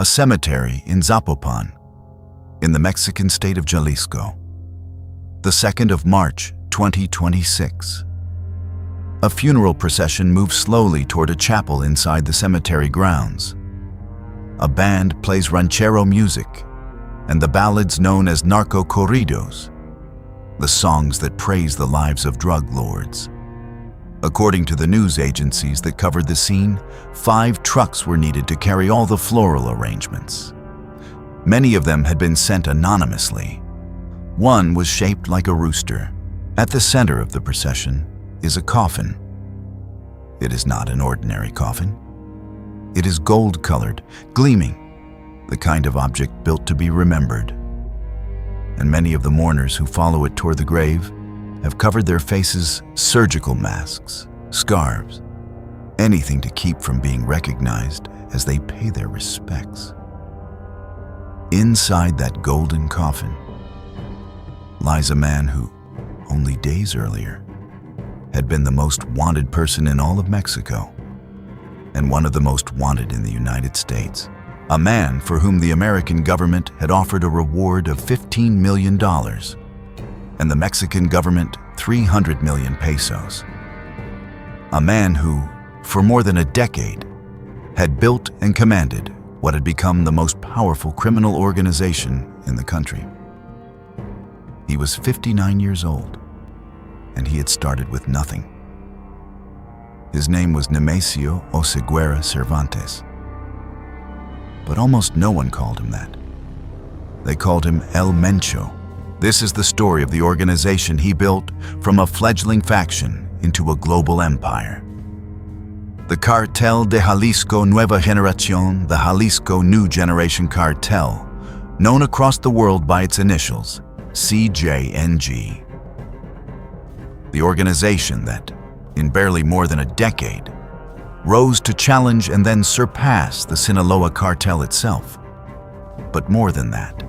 a cemetery in Zapopan, in the Mexican state of Jalisco. The 2nd of March, 2026. A funeral procession moves slowly toward a chapel inside the cemetery grounds. A band plays ranchero music and the ballads known as narco corridos, the songs that praise the lives of drug lords. According to the news agencies that covered the scene, 5 trucks were needed to carry all the floral arrangements. Many of them had been sent anonymously. One was shaped like a rooster. At the center of the procession is a coffin. It is not an ordinary coffin. It is gold-colored, gleaming, the kind of object built to be remembered. And many of the mourners who follow it toward the grave have covered their faces surgical masks, scarves, anything to keep from being recognized as they pay their respects. Inside that golden coffin lies a man who, only days earlier, had been the most wanted person in all of Mexico and one of the most wanted in the United States. A man for whom the American government had offered a reward of $15 million and the Mexican government 300 million pesos. A man who, for more than a decade, had built and commanded what had become the most powerful criminal organization in the country. He was 59 years old, and he had started with nothing. His name was Nemesio Oseguera Cervantes. But almost no one called him that. They called him El Mencho. This is the story of the organization he built from a fledgling faction into a global empire. The Cartel de Jalisco Nueva Generación, the Jalisco New Generation Cartel, known across the world by its initials, CJNG. The organization that, in barely more than a decade, rose to challenge and then surpass the Sinaloa Cartel itself. But more than that,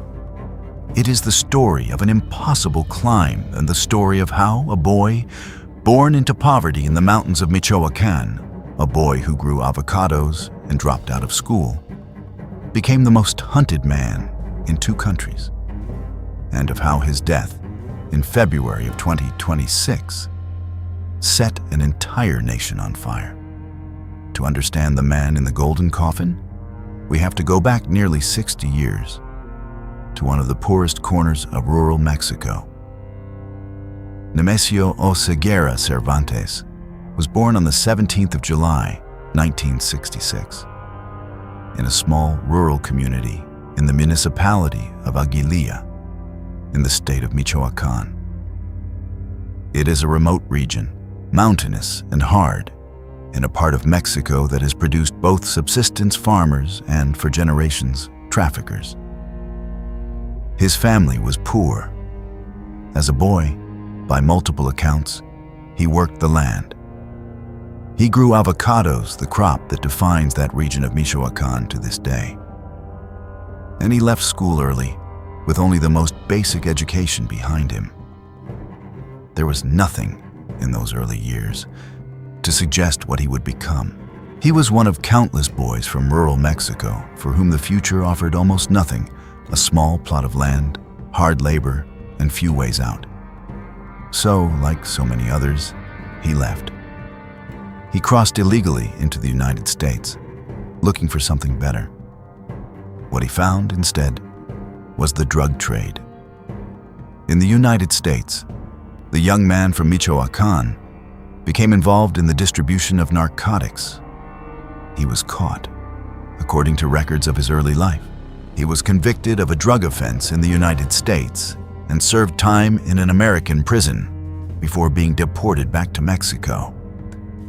it is the story of an impossible climb and the story of how a boy, born into poverty in the mountains of Michoacán, a boy who grew avocados and dropped out of school, became the most hunted man in 2 countries, and of how his death in February of 2026 set an entire nation on fire. To understand the man in the golden coffin, we have to go back nearly 60 years to one of the poorest corners of rural Mexico. Nemesio Oseguera Cervantes was born on the 17th of July, 1966, in a small rural community in the municipality of Aguililla, in the state of Michoacán. It is a remote region, mountainous and hard, in a part of Mexico that has produced both subsistence farmers and, for generations, traffickers. His family was poor. As a boy, by multiple accounts, he worked the land. He grew avocados, the crop that defines that region of Michoacán to this day. And he left school early, with only the most basic education behind him. There was nothing in those early years to suggest what he would become. He was one of countless boys from rural Mexico for whom the future offered almost nothing, a small plot of land, hard labor, and few ways out. So, like so many others, he left. He crossed illegally into the United States, looking for something better. What he found, instead, was the drug trade. In the United States, the young man from Michoacán became involved in the distribution of narcotics. He was caught, according to records of his early life. He was convicted of a drug offense in the United States and served time in an American prison before being deported back to Mexico.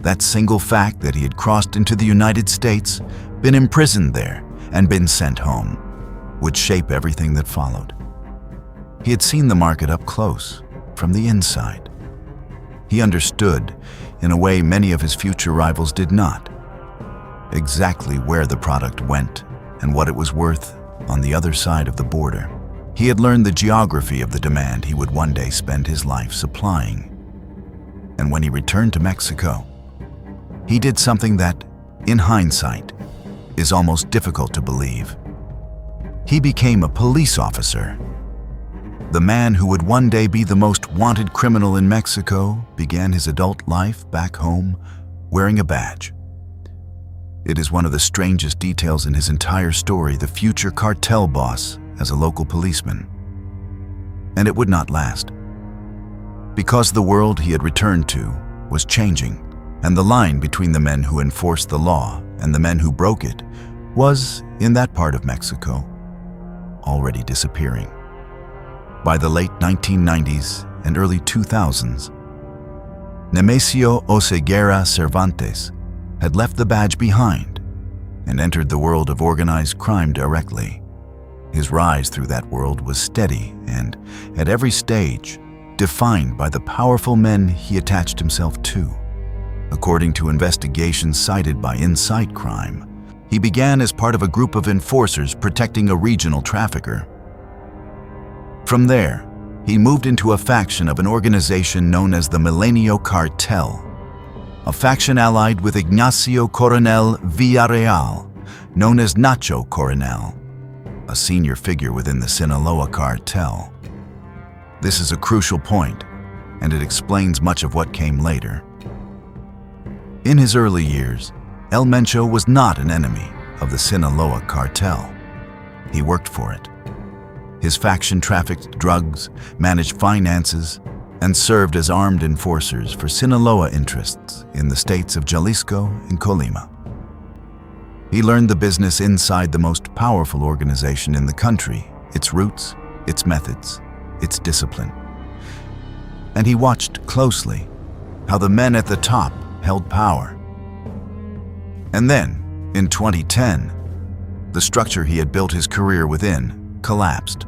That single fact that he had crossed into the United States, been imprisoned there, and been sent home would shape everything that followed. He had seen the market up close, from the inside. He understood, in a way many of his future rivals did not, exactly where the product went and what it was worth on the other side of the border. He had learned the geography of the demand he would one day spend his life supplying. And when he returned to Mexico, he did something that, in hindsight, is almost difficult to believe. he became a police officer. The man who would one day be the most wanted criminal in Mexico began his adult life back home wearing a badge. It is one of the strangest details in his entire story, the future cartel boss as a local policeman. And it would not last. Because the world he had returned to was changing, and the line between the men who enforced the law and the men who broke it was, in that part of Mexico, already disappearing. By the late 1990s and early 2000s, Nemesio Oseguera Cervantes had left the badge behind and entered the world of organized crime directly. His rise through that world was steady and, at every stage, defined by the powerful men he attached himself to. According to investigations cited by Insight Crime, he began as part of a group of enforcers protecting a regional trafficker. From there, he moved into a faction of an organization known as the Sinaloa Cartel, a faction allied with Ignacio Coronel Villarreal, known as Nacho Coronel, a senior figure within the Sinaloa Cartel. This is a crucial point, and it explains much of what came later. In his early years, El Mencho was not an enemy of the Sinaloa Cartel. He worked for it. His faction trafficked drugs, managed finances, and served as armed enforcers for Sinaloa interests in the states of Jalisco and Colima. He learned the business inside the most powerful organization in the country, its roots, its methods, its discipline. And he watched closely how the men at the top held power. And then, in 2010, the structure he had built his career within collapsed.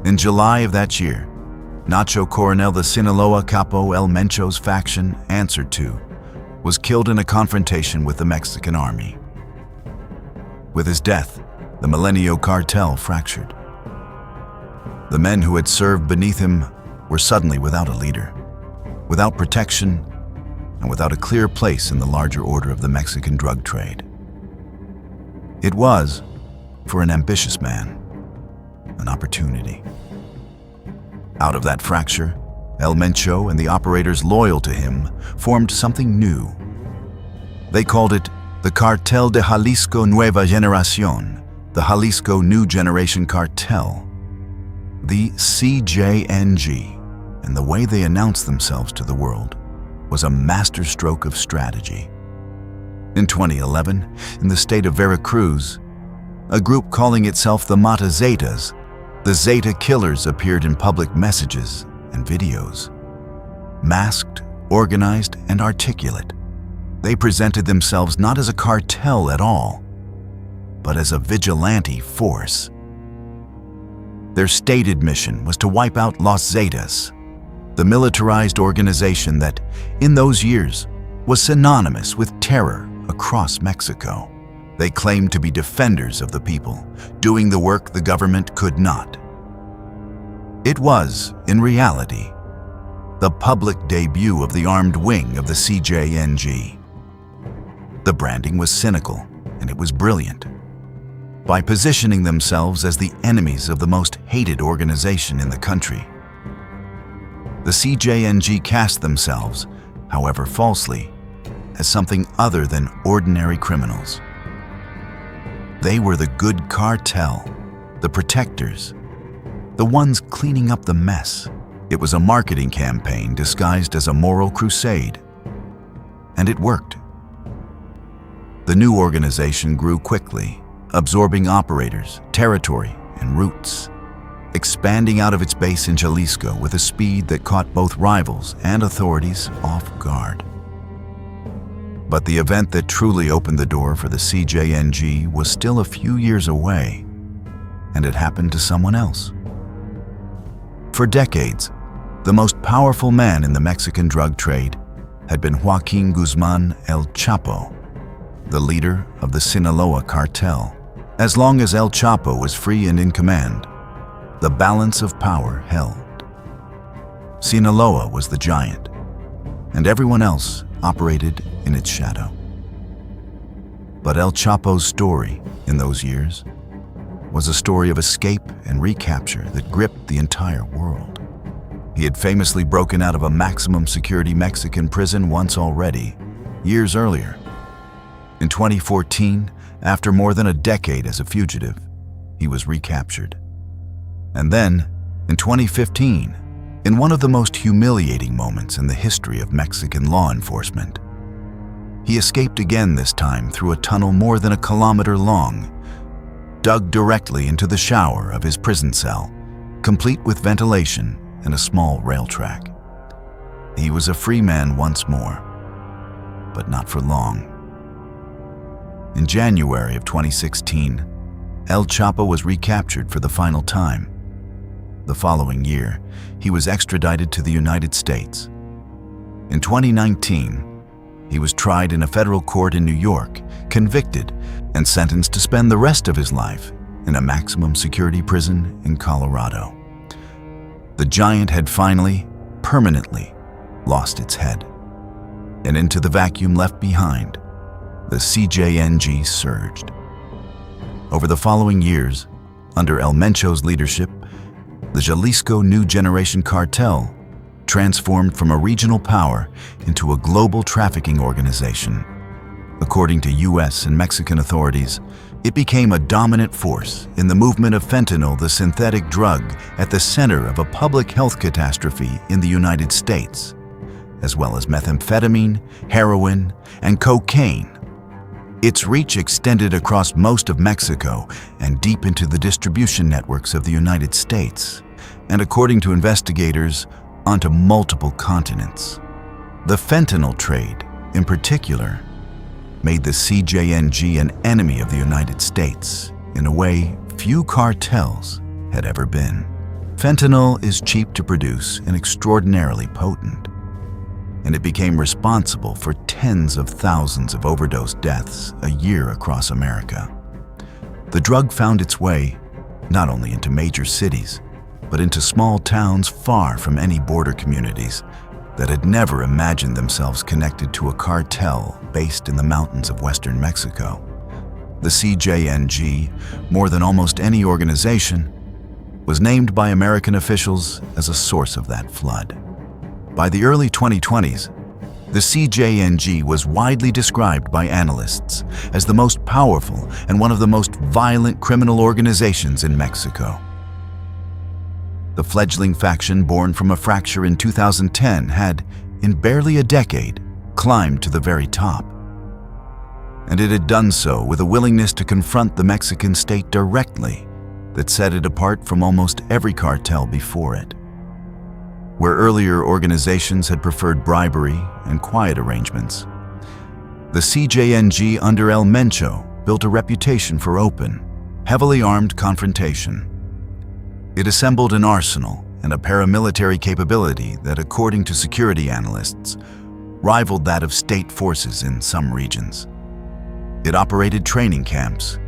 In July of that year, Nacho Coronel, the Sinaloa Capo El Mencho's faction answered to, was killed in a confrontation with the Mexican army. With his death, the Sinaloa Cartel fractured. The men who had served beneath him were suddenly without a leader, without protection, and without a clear place in the larger order of the Mexican drug trade. It was, for an ambitious man, an opportunity. Out of that fracture, El Mencho and the operators loyal to him formed something new. They called it the Cartel de Jalisco Nueva Generación, the Jalisco New Generation Cartel, the CJNG, and the way they announced themselves to the world was a masterstroke of strategy. In 2011, in the state of Veracruz, a group calling itself the Mata Zetas, the Zeta Killers, appeared in public messages and videos. Masked, organized, and articulate, they presented themselves not as a cartel at all, but as a vigilante force. Their stated mission was to wipe out Los Zetas, the militarized organization that, in those years, was synonymous with terror across Mexico. They claimed to be defenders of the people, doing the work the government could not. It was, in reality, the public debut of the armed wing of the CJNG. The branding was cynical, and it was brilliant. By positioning themselves as the enemies of the most hated organization in the country, the CJNG cast themselves, however falsely, as something other than ordinary criminals. They were the good cartel, the protectors, the ones cleaning up the mess. It was a marketing campaign disguised as a moral crusade, and it worked. The new organization grew quickly, absorbing operators, territory, and routes, expanding out of its base in Jalisco with a speed that caught both rivals and authorities off guard. But the event that truly opened the door for the CJNG was still a few years away, and it happened to someone else. For decades, the most powerful man in the Mexican drug trade had been Joaquin Guzman El Chapo, the leader of the Sinaloa Cartel. As long as El Chapo was free and in command, the balance of power held. Sinaloa was the giant, and everyone else operated in its shadow. But El Chapo's story in those years was a story of escape and recapture that gripped the entire world. He had famously broken out of a maximum security Mexican prison once already, years earlier. In 2014, after more than a decade as a fugitive, he was recaptured. And then, in 2015, in one of the most humiliating moments in the history of Mexican law enforcement, he escaped again, this time through a tunnel more than a kilometer long, dug directly into the shower of his prison cell, complete with ventilation and a small rail track. He was a free man once more, but not for long. In January of 2016, El Chapo was recaptured for the final time. The following year, he was extradited to the United States. In 2019, he was tried in a federal court in New York, convicted, and sentenced to spend the rest of his life in a maximum security prison in Colorado. The giant had finally, permanently, lost its head. And into the vacuum left behind, the CJNG surged. Over the following years, under El Mencho's leadership, the Jalisco New Generation Cartel transformed from a regional power into a global trafficking organization. According to US and Mexican authorities, it became a dominant force in the movement of fentanyl, the synthetic drug at the center of a public health catastrophe in the United States, as well as methamphetamine, heroin, and cocaine. Its reach extended across most of Mexico and deep into the distribution networks of the United States, and according to investigators, onto multiple continents. The fentanyl trade, in particular, made the CJNG an enemy of the United States in a way few cartels had ever been. Fentanyl is cheap to produce and extraordinarily potent, and it became responsible for tens of thousands of overdose deaths a year across America. The drug found its way not only into major cities, but into small towns far from any border communities that had never imagined themselves connected to a cartel based in the mountains of western Mexico. The CJNG, more than almost any organization, was named by American officials as a source of that flood. By the early 2020s, the CJNG was widely described by analysts as the most powerful and one of the most violent criminal organizations in Mexico. The fledgling faction, born from a fracture in 2010, had, in barely a decade, climbed to the very top. And it had done so with a willingness to confront the Mexican state directly that set it apart from almost every cartel before it. Where earlier organizations had preferred bribery and quiet arrangements, the CJNG under El Mencho built a reputation for open, heavily armed confrontation. It assembled an arsenal and a paramilitary capability that, according to security analysts, rivaled that of state forces in some regions. It operated training camps.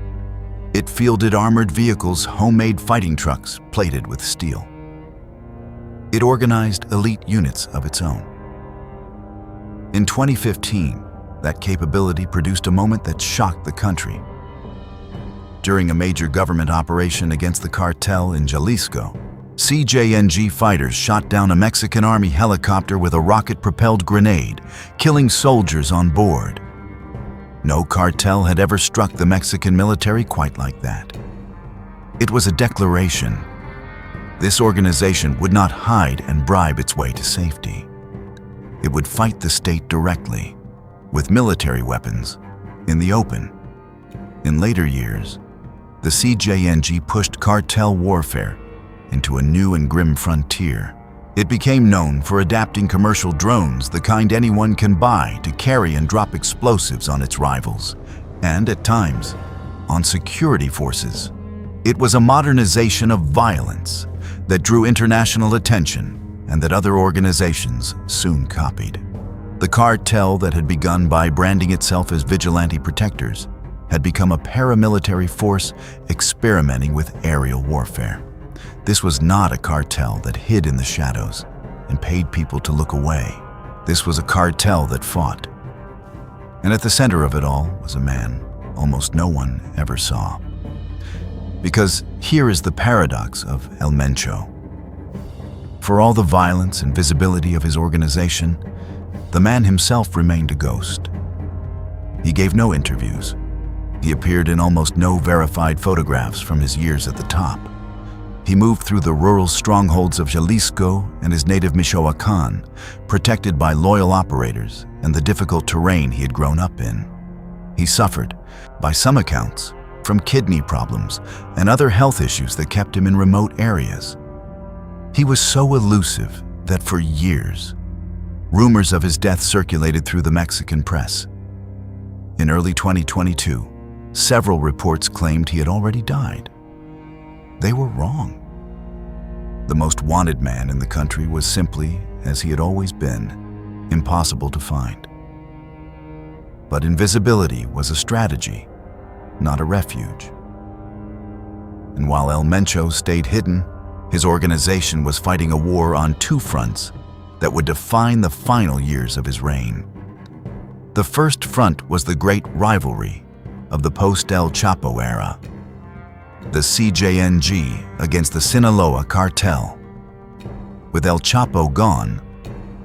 It fielded armored vehicles, homemade fighting trucks plated with steel. It organized elite units of its own. In 2015, that capability produced a moment that shocked the country. During a major government operation against the cartel in Jalisco, CJNG fighters shot down a Mexican Army helicopter with a rocket-propelled grenade, killing soldiers on board. No cartel had ever struck the Mexican military quite like that. It was a declaration. This organization would not hide and bribe its way to safety. It would fight the state directly, with military weapons, in the open. In later years, the CJNG pushed cartel warfare into a new and grim frontier. It became known for adapting commercial drones, the kind anyone can buy, to carry and drop explosives on its rivals, and at times, on security forces. It was a modernization of violence that drew international attention and that other organizations soon copied. The cartel that had begun by branding itself as vigilante protectors had become a paramilitary force experimenting with aerial warfare. This was not a cartel that hid in the shadows and paid people to look away. This was a cartel that fought. And at the center of it all was a man almost no one ever saw. Because here is the paradox of El Mencho. For all the violence and visibility of his organization, the man himself remained a ghost. He gave no interviews. He appeared in almost no verified photographs from his years at the top. He moved through the rural strongholds of Jalisco and his native Michoacán, protected by loyal operators and the difficult terrain he had grown up in. He suffered, by some accounts, from kidney problems and other health issues that kept him in remote areas. He was so elusive that for years, rumors of his death circulated through the Mexican press. In early 2022, several reports claimed he had already died. They were wrong. The most wanted man in the country was simply, as he had always been, impossible to find. But invisibility was a strategy, not a refuge. And while El Mencho stayed hidden, his organization was fighting a war on two fronts that would define the final years of his reign. The first front was the great rivalry of the post-El Chapo era, the CJNG against the Sinaloa Cartel. With El Chapo gone,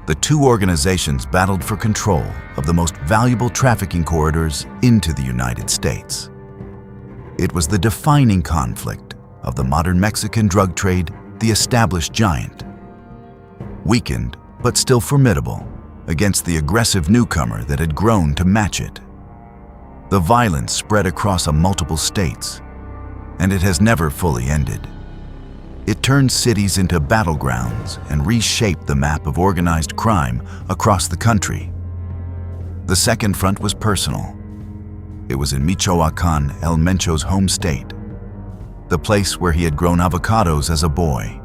the two organizations battled for control of the most valuable trafficking corridors into the United States. It was the defining conflict of the modern Mexican drug trade, the established giant. Weakened, but still formidable, against the aggressive newcomer that had grown to match it. The violence spread across multiple states, and it has never fully ended. It turned cities into battlegrounds and reshaped the map of organized crime across the country. The second front was personal. It was in Michoacán, El Mencho's home state, the place where he had grown avocados as a boy.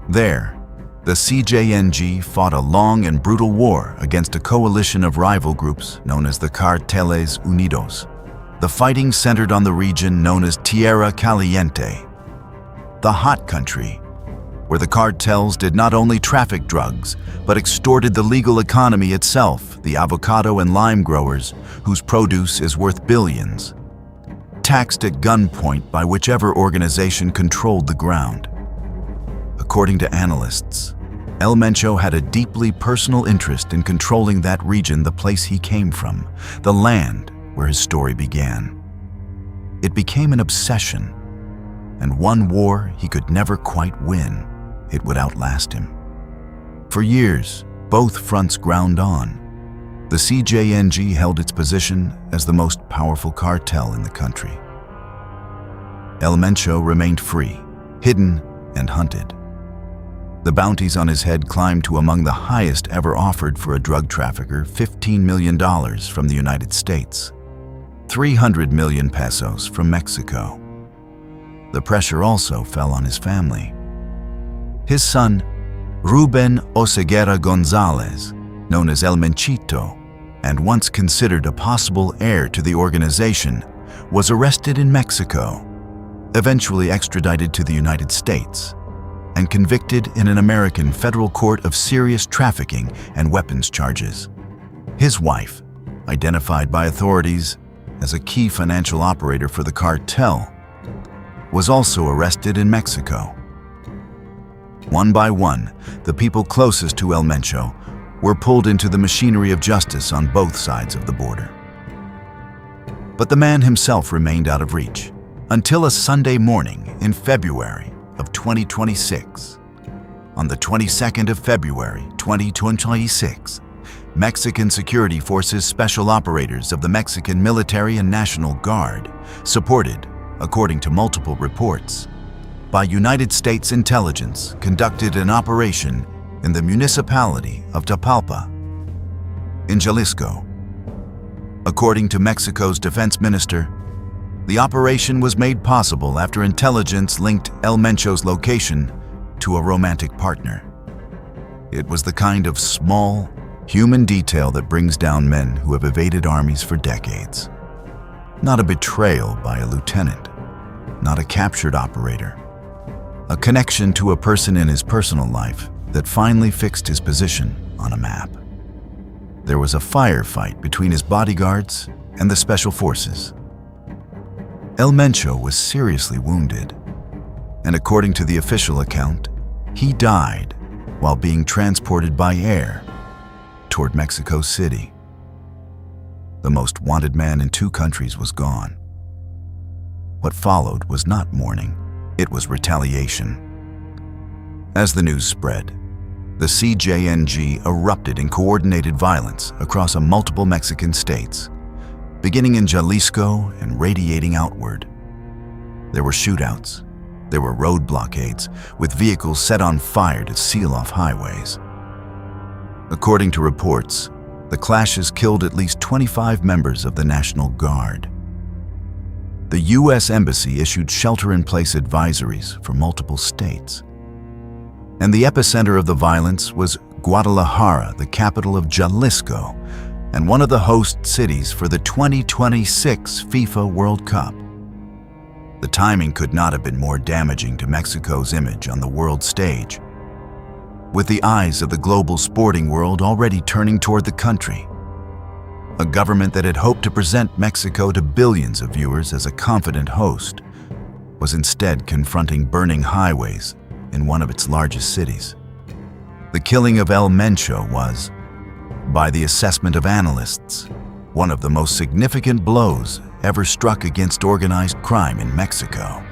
There, the CJNG fought a long and brutal war against a coalition of rival groups known as the Carteles Unidos. The fighting centered on the region known as Tierra Caliente, the hot country, where the cartels did not only traffic drugs, but extorted the legal economy itself, the avocado and lime growers, whose produce is worth billions, taxed at gunpoint by whichever organization controlled the ground. According to analysts, El Mencho had a deeply personal interest in controlling that region, the place he came from, the land where his story began. It became an obsession, and one war he could never quite win. It would outlast him. For years, both fronts ground on. The CJNG held its position as the most powerful cartel in the country. El Mencho remained free, hidden and hunted. The bounties on his head climbed to among the highest ever offered for a drug trafficker, $15 million from the United States, 300 million pesos from Mexico. The pressure also fell on his family. His son, Ruben Oseguera Gonzalez, known as El Menchito, and once considered a possible heir to the organization, was arrested in Mexico, eventually extradited to the United States, and convicted in an American federal court of serious trafficking and weapons charges. His wife, identified by authorities as a key financial operator for the cartel, was also arrested in Mexico. One by one, the people closest to El Mencho were pulled into the machinery of justice on both sides of the border. But the man himself remained out of reach until a Sunday morning in February of 2026. On the 22nd of February, 2026, Mexican security forces special operators of the Mexican Military and National Guard, supported, according to multiple reports, by United States intelligence, conducted an operation in the municipality of Tapalpa, in Jalisco. According to Mexico's defense minister, the operation was made possible after intelligence linked El Mencho's location to a romantic partner. It was the kind of small, human detail that brings down men who have evaded armies for decades. Not a betrayal by a lieutenant, not a captured operator. A connection to a person in his personal life that finally fixed his position on a map. There was a firefight between his bodyguards and the special forces. El Mencho was seriously wounded, and according to the official account, he died while being transported by air toward Mexico City. The most wanted man in 2 countries was gone. What followed was not mourning, it was retaliation. As the news spread, the CJNG erupted in coordinated violence across multiple Mexican states, beginning in Jalisco and radiating outward. There were shootouts, there were road blockades, with vehicles set on fire to seal off highways. According to reports, the clashes killed at least 25 members of the National Guard. The U.S. Embassy issued shelter-in-place advisories for multiple states. And the epicenter of the violence was Guadalajara, the capital of Jalisco, and one of the host cities for the 2026 FIFA World Cup. The timing could not have been more damaging to Mexico's image on the world stage, with the eyes of the global sporting world already turning toward the country. A government that had hoped to present Mexico to billions of viewers as a confident host was instead confronting burning highways in one of its largest cities. The killing of El Mencho was, by the assessment of analysts, one of the most significant blows ever struck against organized crime in Mexico.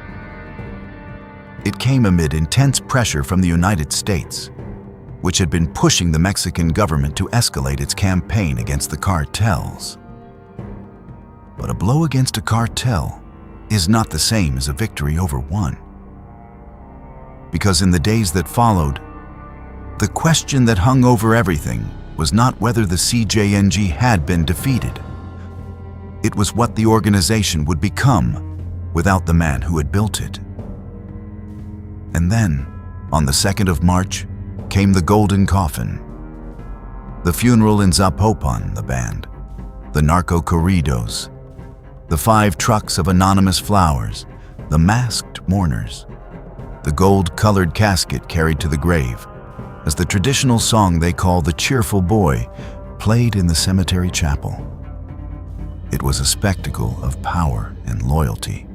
It came amid intense pressure from the United States, which had been pushing the Mexican government to escalate its campaign against the cartels. But a blow against a cartel is not the same as a victory over one. Because in the days that followed, the question that hung over everything was not whether the CJNG had been defeated. It was what the organization would become without the man who had built it. And then, on the 2nd of March, came the golden coffin. The funeral in Zapopan, the band, the narco corridos, the 5 trucks of anonymous flowers, the masked mourners, the gold-colored casket carried to the grave, as the traditional song they call the Cheerful Boy played in the cemetery chapel. It was a spectacle of power and loyalty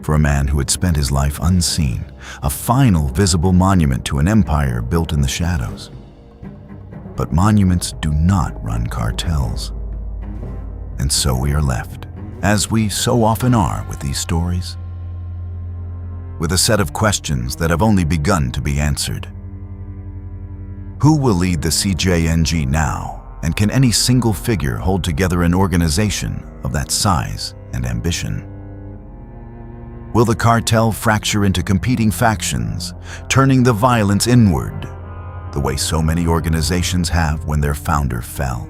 for a man who had spent his life unseen, a final visible monument to an empire built in the shadows. But monuments do not run cartels. And so we are left, as we so often are with these stories, with a set of questions that have only begun to be answered. Who will lead the CJNG now, and can any single figure hold together an organization of that size and ambition? Will the cartel fracture into competing factions, turning the violence inward, the way so many organizations have when their founder fell?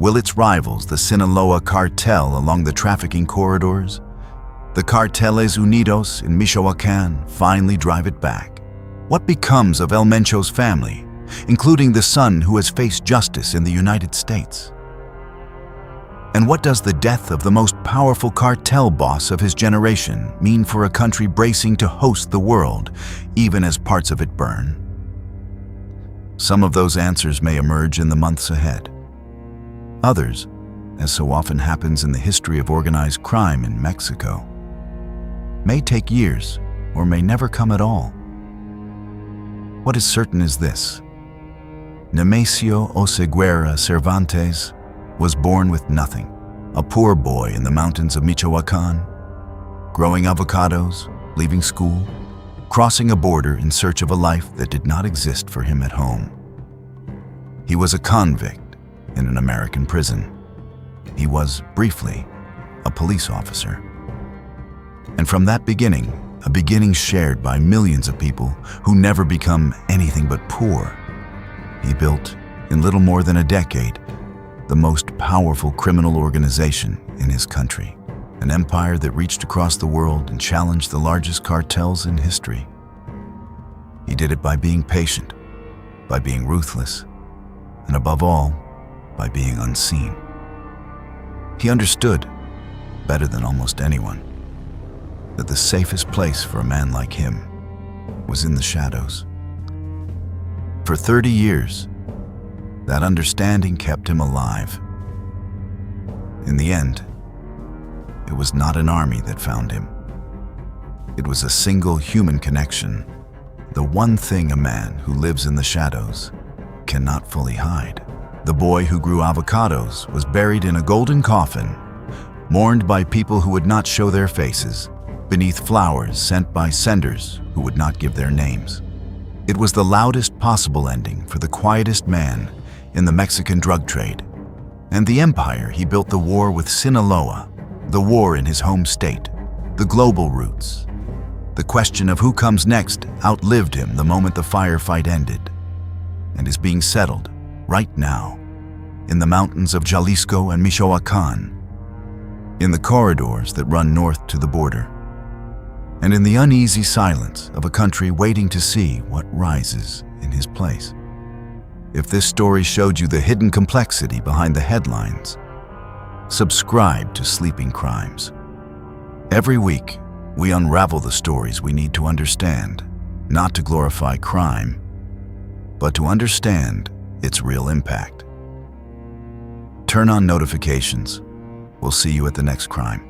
Will its rivals, the Sinaloa Cartel along the trafficking corridors, the Carteles Unidos in Michoacán, finally drive it back? What becomes of El Mencho's family, including the son who has faced justice in the United States? And what does the death of the most powerful cartel boss of his generation mean for a country bracing to host the world, even as parts of it burn? Some of those answers may emerge in the months ahead. Others, as so often happens in the history of organized crime in Mexico, may take years or may never come at all. What is certain is this: Nemesio Oseguera Cervantes was born with nothing, a poor boy in the mountains of Michoacán, growing avocados, leaving school, crossing a border in search of a life that did not exist for him at home. He was a convict in an American prison. He was, briefly, a police officer. And from that beginning, a beginning shared by millions of people who never become anything but poor, he built, in little more than a decade, the most powerful criminal organization in his country, an empire that reached across the world and challenged the largest cartels in history. He did it by being patient, by being ruthless, and above all, by being unseen. He understood, better than almost anyone, that the safest place for a man like him was in the shadows. For 30 years, that understanding kept him alive. In the end, it was not an army that found him. It was a single human connection, the one thing a man who lives in the shadows cannot fully hide. The boy who grew avocados was buried in a golden coffin, mourned by people who would not show their faces, beneath flowers sent by senders who would not give their names. It was the loudest possible ending for the quietest man in the Mexican drug trade, and the empire he built the war with Sinaloa, the war in his home state, the global roots. The question of who comes next outlived him the moment the firefight ended, and is being settled right now in the mountains of Jalisco and Michoacán, in the corridors that run north to the border, and in the uneasy silence of a country waiting to see what rises in his place. If this story showed you the hidden complexity behind the headlines, subscribe to Sleeping Crimes. Every week, we unravel the stories we need to understand, not to glorify crime, but to understand its real impact. Turn on notifications. We'll see you at the next crime.